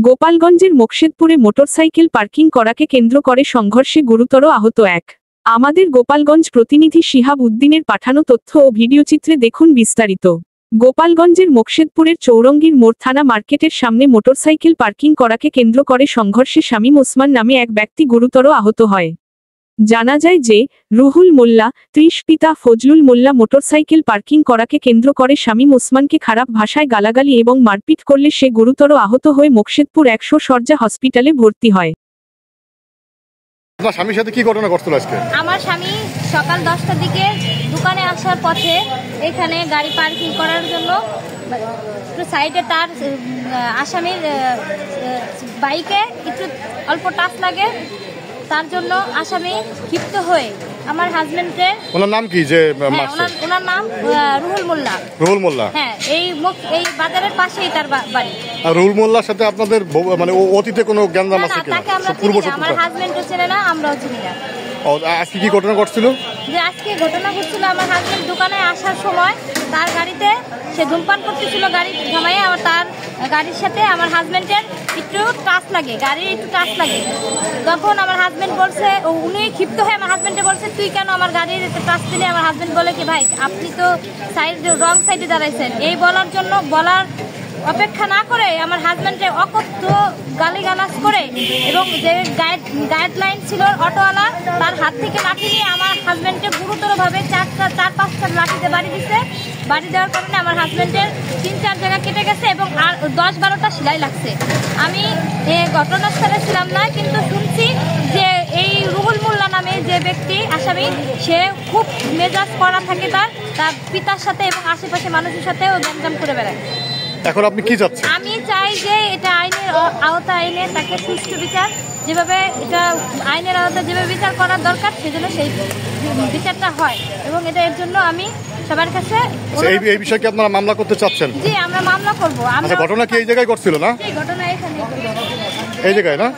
গোপালগঞ্জের মোকশেদপুরে motorcycle parking করাকে কেন্দ্র করে সংঘর্ষে গুরুতর আহত এক। আমাদের গোপালগঞ্জ প্রতিনিধি শিহাব উদ্দিনের পাঠানো তথ্য ও ভিডিওচিত্রে দেখুন বিস্তারিত। গোপালগঞ্জের মোকশেদপুরের চৌরঙ্গীর মোড় থানা মার্কেটের সামনে মোটরসাইকেল পার্কিং করাকে কেন্দ্র করে সংঘর্ষে শামীম ওসমান নামে এক ব্যক্তি গুরুতর আহত হয়। জানা যায় যে রুহুল মোল্লা ৩০ পিতা ফজলুল মোল্লা মোটরসাইকেল পার্কিং করাকে কেন্দ্র করে শামীম ওসমানকে খারাপ ভাষায় গালাগালি এবং মারপিট করলে সে গুরুতর আহত হয়ে মোকশেদপুর ১০০ সজ্জা হসপিটালে ভর্তি হয়। আপনার স্বামীর সাথে কি ঘটনা ঘটছিল আজকে? আমার স্বামী সকাল 10টার দিকে দোকানে আসার পথে এখানে গাড়ি পার্কিং করার জন্য সাইডে তার আসামির বাইকে একটু অল্প টাচ লাগে, তার জন্য আসামি ক্ষিপ্ত হয়ে আমার হাজবেন্ডের, ওনার নাম কি যে ওনার নাম রুহুল মোল্লা। রুহুল মোল্লা, হ্যাঁ, এই বাজারের পাশেই তার বাড়ি। আর রুহুল মোল্লার সাথে আপনাদের মানে অতীতে কোনো জ্ঞানদাম আছে কিনা? তাকে আমরা চিনি না, আমার হাজবেন্ডও চেনে না, আমরাও চিনি না। আজকে কি ঘটনা ঘটছিল? যে আজকে ঘটনা ঘটছিল, আমার হাজবেন্ড দোকানে আসার সময় তার গাড়িতে সে ধূমপান করতেছিল, গাড়ি থামাইয়ে আবার তার গাড়ির সাথে আমার হাজবেন্ডের একটু টাচ লাগে, গাড়ির একটু টাচ লাগে। তখন আমার হাজবেন্ড বলছে, উনি ক্ষিপ্ত হয়ে আমার হাজবেন্ডে বলছে, তুই কেন আমার গাড়ির একটু টাচ দিলে? আমার হাজবেন্ড বলে কি, ভাই আপনি তো রং সাইডে দাঁড়াইছেন। এই বলার জন্য বলার অপেক্ষা না করে আমার হাজবেন্ডে অকথ্য গালিগালাজ করে এবং যে গাইডলাইন ছিল অটোওয়ালা, তার হাত থেকে লাঠি নিয়ে আমার হাজবেন্ডকে গুরুতরভাবে 4-5টা লাঠিতে বাড়ি দিচ্ছে। বাড়ি দেওয়ার কারণে আমার হাজবেন্ডের 3-4 জায়গা কেটে গেছে এবং আর 10-12টা সেলাই লাগছে। আমি ঘটনাস্থলে ছিলাম না, কিন্তু শুনছি যে এই রুহুল মোল্লা নামে যে ব্যক্তি আসামি, সে খুব মেজাজ করা থাকে তার পিতার সাথে এবং আশেপাশে মানুষের সাথেও গ্যাঞ্জাম করে বেড়ায়। এখন আপনি কি চাচ্ছেন? আমি চাই যে এটা আইনের আওতায় এনে তাকে সুষ্ঠু বিচার, যেভাবে এটা আইনের আওতায় যেভাবে বিচার করার দরকার সেজন্য সেই বিচারটা হয়, এবং এটা এর জন্য আমি সবার কাছে এই বিষয়ে কি আপনারা মামলা করতে চাচ্ছেন? জি, আমরা মামলা করবো। ঘটনা কি এই জায়গায় করছিল না? ঘটনা এখানে, এই জায়গায় না?